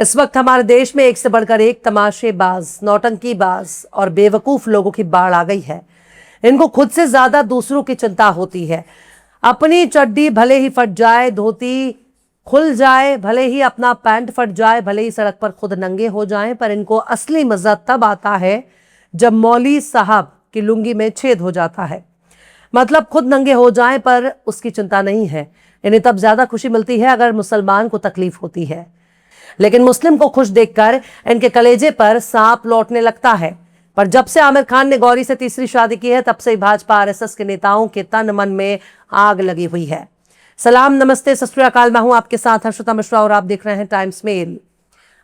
इस वक्त हमारे देश में एक से बढ़कर एक तमाशेबाज, नौटंकीबाज और बेवकूफ लोगों की बाढ़ आ गई है। इनको खुद से ज्यादा दूसरों की चिंता होती है। अपनी चड्डी भले ही फट जाए, धोती खुल जाए, भले ही अपना पैंट फट जाए, भले ही सड़क पर खुद नंगे हो जाएं, पर इनको असली मजा तब आता है जब मौली साहब की लुंगी में छेद हो जाता है। मतलब खुद नंगे हो जाएं पर उसकी चिंता नहीं है। इन्हें तब ज्यादा खुशी मिलती है अगर मुसलमान को तकलीफ होती है, लेकिन मुस्लिम को खुश देखकर इनके कलेजे पर सांप लौटने लगता है। पर जब से आमिर खान ने गौरी से तीसरी शादी की है, तब से भाजपा आरएसएस के नेताओं के तन मन में आग लगी हुई है। सलाम, नमस्ते, सत श्री अकाल। मैं हूं आपके साथ हर्षिता मिश्रा और आप देख रहे हैं टाइम्स मेल।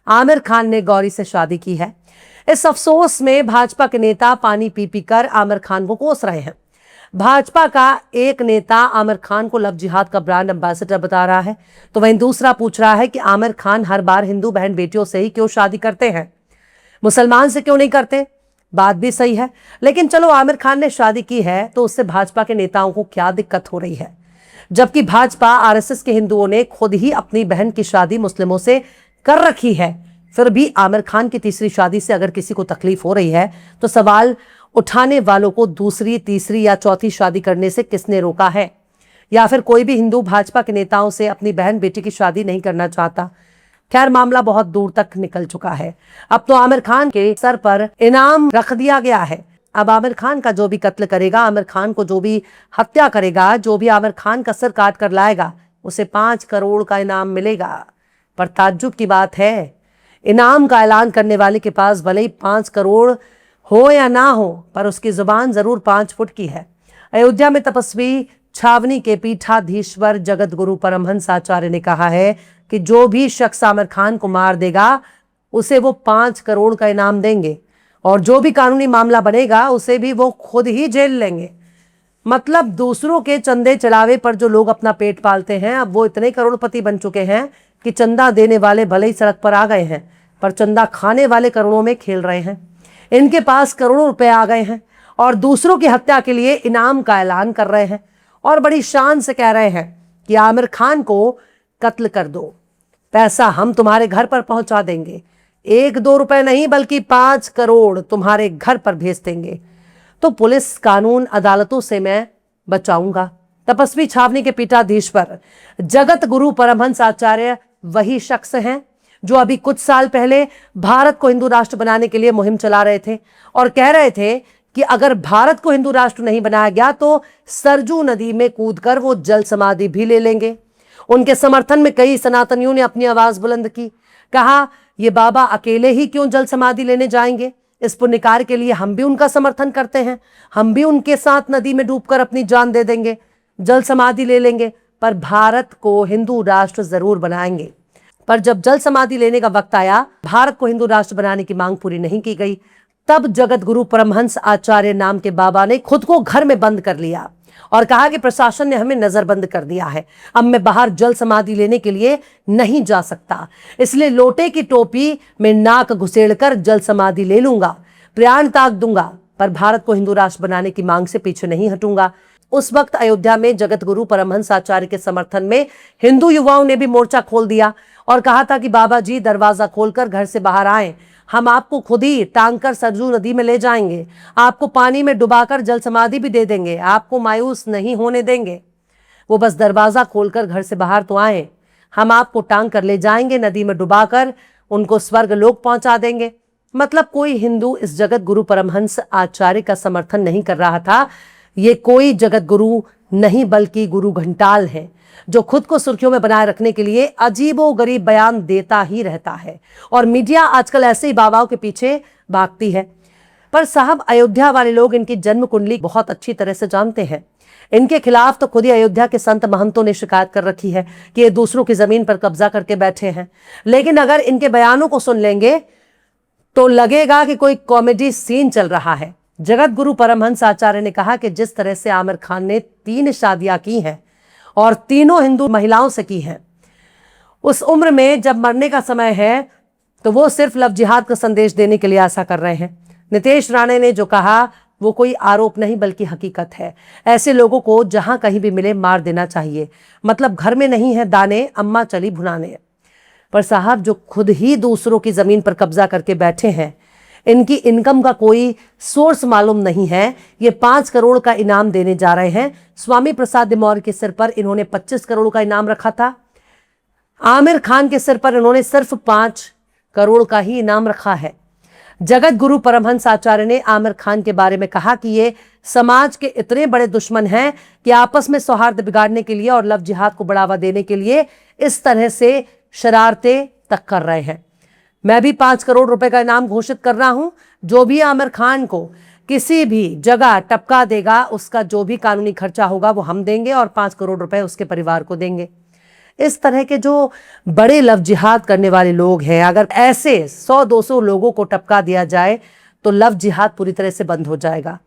आमिर खान ने गौरी से शादी की है। इस अफसोस में भाजपा के नेता पानी पी पी कर आमिर खान को कोस रहे हैं। भाजपा का एक नेता आमिर खान को लव जिहाद का ब्रांड एम्बेसडर बता रहा है, तो वहीं दूसरा पूछ रहा है कि आमिर खान हर बार हिंदू बहन बेटियों से ही क्यों शादी करते हैं, मुसलमान से क्यों नहीं करते। बात भी सही है, लेकिन चलो आमिर खान ने शादी की है तो उससे भाजपा के नेताओं को क्या दिक्कत हो रही है, जबकि भाजपा आरएसएस के हिंदुओं ने खुद ही अपनी बहन की शादी मुस्लिमों से कर रखी है। फिर भी आमिर खान की तीसरी शादी से अगर किसी को तकलीफ हो रही है तो सवाल उठाने वालों को दूसरी, तीसरी या चौथी शादी करने से किसने रोका है, या फिर कोई भी हिंदू भाजपा के नेताओं से अपनी बहन बेटी की शादी नहीं करना चाहता। खैर, मामला बहुत दूर तक निकल चुका है। अब तो आमिर खान के सर पर इनाम रख दिया गया है। अब आमिर खान का जो भी कत्ल करेगा, आमिर खान को जो भी हत्या करेगा, जो भी आमिर खान का सर काट कर लाएगा, उसे 5 करोड़ का इनाम मिलेगा। पर ताज्जुब की बात है, इनाम का ऐलान करने वाले के पास भले ही 5 करोड़ हो या ना हो, पर उसकी जुबान जरूर 5 फुट की है। अयोध्या में तपस्वी छावनी के पीठाधीश्वर जगत गुरु परमहंस आचार्य ने कहा है कि जो भी शख्स आमिर खान को मार देगा उसे वो 5 करोड़ का इनाम देंगे, और जो भी कानूनी मामला बनेगा उसे भी वो खुद ही जेल लेंगे। मतलब दूसरों के चंदे चलावे पर जो लोग अपना पेट पालते हैं, अब वो इतने करोड़पति बन चुके हैं कि चंदा देने वाले भले ही सड़क पर आ गए हैं, पर चंदा खाने वाले करोड़ों में खेल रहे हैं। इनके पास करोड़ों रुपए आ गए हैं और दूसरों की हत्या के लिए इनाम का ऐलान कर रहे हैं और बड़ी शान से कह रहे हैं कि आमिर खान को कत्ल कर दो, पैसा हम तुम्हारे घर पर पहुंचा देंगे। 1-2 रुपए नहीं बल्कि 5 करोड़ तुम्हारे घर पर भेज देंगे। तो पुलिस, कानून, अदालतों से मैं बचाऊंगा। तपस्वी छावनी के पीठाधीश्वर जगत गुरु परमहंस आचार्य वही शख्स हैं जो अभी कुछ साल पहले भारत को हिंदू राष्ट्र बनाने के लिए मुहिम चला रहे थे और कह रहे थे कि अगर भारत को हिंदू राष्ट्र नहीं बनाया गया तो सरजू नदी में कूदकर वो जल समाधि भी ले लेंगे। उनके समर्थन में कई सनातनियों ने अपनी आवाज बुलंद की, कहा ये बाबा अकेले ही क्यों जल समाधि लेने जाएंगे, इस पुण्य कार्य के लिए हम भी उनका समर्थन करते हैं, हम भी उनके साथ नदी में डूबकर अपनी जान दे देंगे, जल समाधि ले लेंगे, पर भारत को हिंदू राष्ट्र जरूर बनाएंगे। पर जब जल समाधि लेने का वक्त आया, भारत को हिंदू राष्ट्र बनाने की मांग पूरी नहीं की गई। तब जगत गुरु परमहंस आचार्य नाम के बाबा ने खुद को घर में बंद कर लिया और कहा कि प्रशासन ने हमें नजरबंद कर दिया है, अब मैं बाहर जल समाधि लेने के लिए नहीं जा सकता, इसलिए लोटे की टोपी में नाक घुसेड़कर जल समाधि ले लूंगा, प्राण त्याग दूंगा, पर भारत को हिंदू राष्ट्र बनाने की मांग से पीछे नहीं हटूंगा। उस वक्त अयोध्या में जगत गुरु परमहंस आचार्य के समर्थन में हिंदू युवाओं ने भी मोर्चा खोल दिया और कहा था कि बाबा जी दरवाजा खोलकर घर से बाहर आए, हम आपको खुद ही टांग कर सरजू नदी में ले जाएंगे, आपको पानी में डुबाकर जल समाधि भी दे देंगे, आपको मायूस नहीं होने देंगे। वो बस दरवाजा खोलकर घर से बाहर तो आए, हम आपको टांग कर ले जाएंगे, नदी में डुबाकर उनको स्वर्ग लोक पहुंचा देंगे। मतलब कोई हिंदू इस जगत गुरु परमहंस आचार्य का समर्थन नहीं कर रहा था। ये कोई जगत गुरु नहीं बल्कि गुरु घंटाल है, जो खुद को सुर्खियों में बनाए रखने के लिए अजीबोगरीब बयान देता ही रहता है, और मीडिया आजकल ऐसे ही बाबाओं के पीछे भागती है। पर साहब, अयोध्या वाले लोग इनकी जन्म कुंडली बहुत अच्छी तरह से जानते हैं। इनके खिलाफ तो खुद ही अयोध्या के संत महंतों ने शिकायत कर रखी है कि ये दूसरों की जमीन पर कब्जा करके बैठे हैं। लेकिन अगर इनके बयानों को सुन लेंगे तो लगेगा कि कोई कॉमेडी सीन चल रहा है। जगत गुरु परमहंस आचार्य ने कहा कि जिस तरह से आमिर खान ने 3 शादियां की हैं और तीनों हिंदू महिलाओं से की हैं, उस उम्र में जब मरने का समय है तो वो सिर्फ लव जिहाद का संदेश देने के लिए ऐसा कर रहे हैं। नितेश राणे ने जो कहा वो कोई आरोप नहीं बल्कि हकीकत है। ऐसे लोगों को जहां कहीं भी मिले मार देना चाहिए। मतलब घर में नहीं है दाने, अम्मा चली भुनाने। पर साहब जो खुद ही दूसरों की जमीन पर कब्जा करके बैठे हैं, इनकी इनकम का कोई सोर्स मालूम नहीं है। ये 5 करोड़ का इनाम देने जा रहे हैं। स्वामी प्रसाद मौर्य के सिर पर इन्होंने 25 करोड़ का इनाम रखा था। आमिर खान के सिर पर इन्होंने सिर्फ 5 करोड़ का ही इनाम रखा है। जगत गुरु परमहंस आचार्य ने आमिर खान के बारे में कहा कि ये समाज के इतने बड़े दुश्मन हैं कि आपस में सौहार्द बिगाड़ने के लिए और लव जिहाद को बढ़ावा देने के लिए इस तरह से शरारतें तक कर रहे हैं। मैं भी 5 करोड़ रुपए का इनाम घोषित कर रहा हूं। जो भी आमिर खान को किसी भी जगह टपका देगा, उसका जो भी कानूनी खर्चा होगा वो हम देंगे और 5 करोड़ रुपए उसके परिवार को देंगे। इस तरह के जो बड़े लव जिहाद करने वाले लोग हैं, अगर ऐसे 100-200 लोगों को टपका दिया जाए तो लव जिहाद पूरी तरह से बंद हो जाएगा।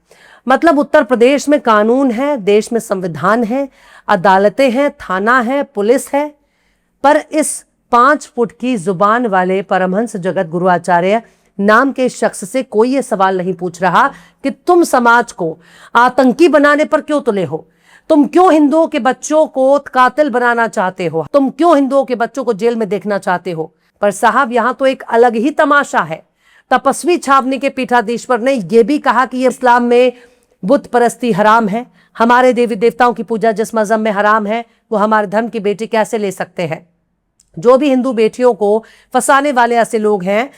मतलब उत्तर प्रदेश में कानून है, देश में संविधान है, अदालतें हैं, थाना है, पुलिस है, पर इस 5 फुट की जुबान वाले परमहंस जगत गुरु आचार्य नाम के शख्स से कोई ये सवाल नहीं पूछ रहा कि तुम समाज को आतंकी बनाने पर क्यों तुले हो, तुम क्यों हिंदुओं के बच्चों को कातिल बनाना चाहते हो, तुम क्यों हिंदुओं के बच्चों को जेल में देखना चाहते हो। पर साहब यहां तो एक अलग ही तमाशा है। तपस्वी छावनी के पीठाधीश्वर ने यह भी कहा कि ये इस्लाम में बुत परस्ती हराम है, हमारे देवी देवताओं की पूजा जिस मजहब में हराम है वो हमारे धर्म की बेटी कैसे ले सकते हैं। जो भी हिंदू बेटियों को फंसाने वाले ऐसे लोग हैं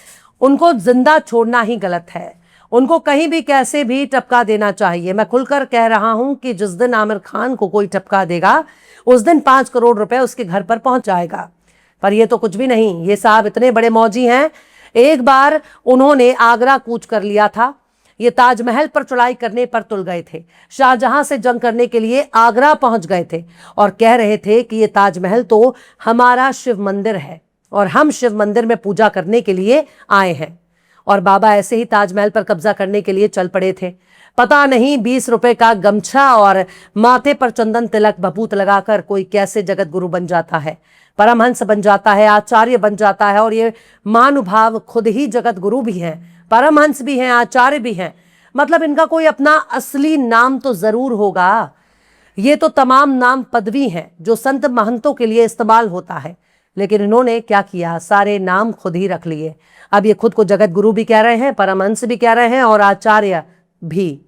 उनको जिंदा छोड़ना ही गलत है, उनको कहीं भी कैसे भी टपका देना चाहिए। मैं खुलकर कह रहा हूं कि जिस दिन आमिर खान को कोई टपका देगा उस दिन 5 करोड़ रुपए उसके घर पर पहुंच जाएगा। पर ये तो कुछ भी नहीं। ये साहब इतने बड़े मौजी हैं, एक बार उन्होंने आगरा कूच कर लिया था। ये ताजमहल पर चढ़ाई करने पर तुल गए थे, शाहजहां से जंग करने के लिए आगरा पहुंच गए थे और कह रहे थे कि ये ताजमहल तो हमारा शिव मंदिर है और हम शिव मंदिर में पूजा करने के लिए आए हैं। और बाबा ऐसे ही ताजमहल पर कब्जा करने के लिए चल पड़े थे। पता नहीं 20 रुपए का गमछा और माथे पर चंदन तिलक भभूत लगाकर कोई कैसे जगत गुरु बन जाता है, परमहंस बन जाता है, आचार्य बन जाता है। और ये महानुभाव खुद ही जगत गुरु भी हैं, परमहंस भी हैं, आचार्य भी हैं। मतलब इनका कोई अपना असली नाम तो जरूर होगा। ये तो तमाम नाम पदवी हैं जो संत महंतों के लिए इस्तेमाल होता है, लेकिन इन्होंने क्या किया, सारे नाम खुद ही रख लिए। अब ये खुद को जगत गुरु भी कह रहे हैं, परमहंस भी कह रहे हैं और आचार्य भी।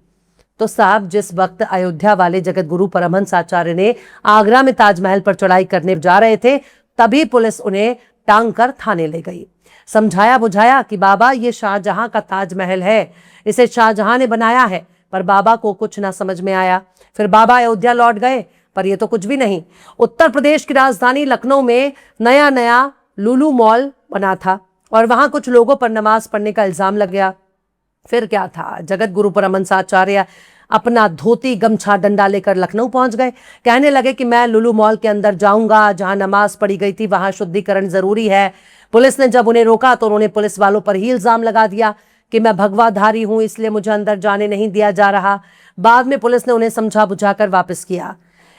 तो साहब जिस वक्त अयोध्या वाले जगत गुरु परमहंस आचार्य ने आगरा में ताजमहल पर चढ़ाई करने जा रहे थे, तभी पुलिस उन्हें टांग कर थाने ले गई। समझाया बुझाया कि बाबा ये शाहजहां का ताजमहल है, इसे शाहजहां ने बनाया है, पर बाबा को कुछ ना समझ में आया। फिर बाबा अयोध्या लौट गए, पर ये तो कुछ भी नहीं। उत्तर प्रदेश की राजधानी लखनऊ में नया नया लुलु मॉल बना था और वहां कुछ लोगों पर नमाज पढ़ने का इल्जाम लग गया। फिर क्या था, जगत गुरु परमहंस आचार्य अपना धोती गमछा डंडा लेकर लखनऊ पहुंच गए। कहने लगे कि मैं लुलु मॉल के अंदर जाऊंगा, जहां नमाज पढ़ी गई थी वहां शुद्धिकरण जरूरी है। पुलिस ने जब उन्हें रोका तो उन्होंने पुलिस वालों पर ही इल्जाम लगा दिया कि मैं भगवाधारी हूं, इसलिए मुझे अंदर जाने नहीं दिया जा रहा। बाद में पुलिस ने उन्हें समझा बुझाकर वापस किया।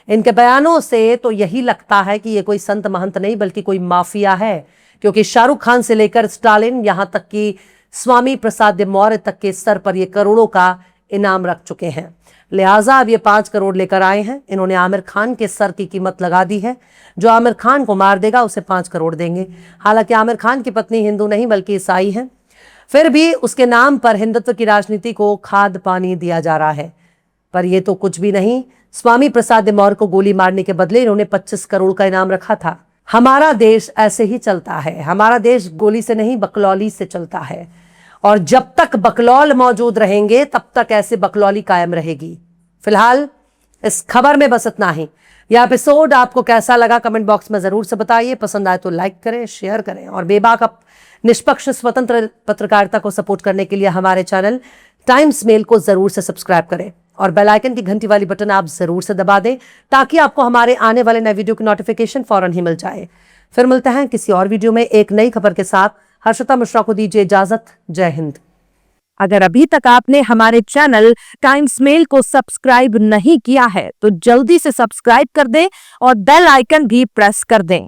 इनके बयानों से तो यही लगता है कि ये कोई संत महंत नहीं बल्कि कोई माफिया है, क्योंकि शाहरुख खान से लेकर स्टालिन यहां तक कि स्वामी प्रसाद मौर्य तक के सर पर ये करोड़ों का इनाम रख चुके हैं। लिहाजा अब ये 5 करोड़ लेकर आए हैं। इन्होंने आमिर खान के सर की कीमत लगा दी है। जो आमिर खान को मार देगा उसे 5 करोड़ देंगे। हालांकि आमिर खान की पत्नी हिंदू नहीं बल्कि ईसाई है, फिर भी उसके नाम पर हिंदुत्व की राजनीति को खाद पानी दिया जा रहा है। पर यह तो कुछ भी नहीं। स्वामी प्रसाद मौर्य को गोली मारने के बदले इन्होंने 25 करोड़ का इनाम रखा था। हमारा देश ऐसे ही चलता है। हमारा देश गोली से नहीं बकलौली से चलता है, और जब तक बकलौल मौजूद रहेंगे तब तक ऐसे बकलौली कायम रहेगी। फिलहाल इस खबर में बस इतना ही। यह एपिसोड आपको कैसा लगा कमेंट बॉक्स में जरूर से बताइए। पसंद आए तो लाइक करें, शेयर करें और बेबाक निष्पक्ष स्वतंत्र पत्रकारिता को सपोर्ट करने के लिए हमारे चैनल टाइम्स मेल को जरूर से सब्सक्राइब करें और बेल आइकन की घंटी वाली बटन आप जरूर से दबा दें ताकि आपको हमारे आने वाले नए वीडियो की नोटिफिकेशन फौरन ही मिल जाए। फिर मिलते हैं किसी और वीडियो में एक नई खबर के साथ। हर्षिता मिश्रा को दीजिए इजाजत। जय हिंद। अगर अभी तक आपने हमारे चैनल टाइम्स मेल को सब्सक्राइब नहीं किया है तो जल्दी से सब्सक्राइब कर दें और बेल आइकन भी प्रेस कर दें।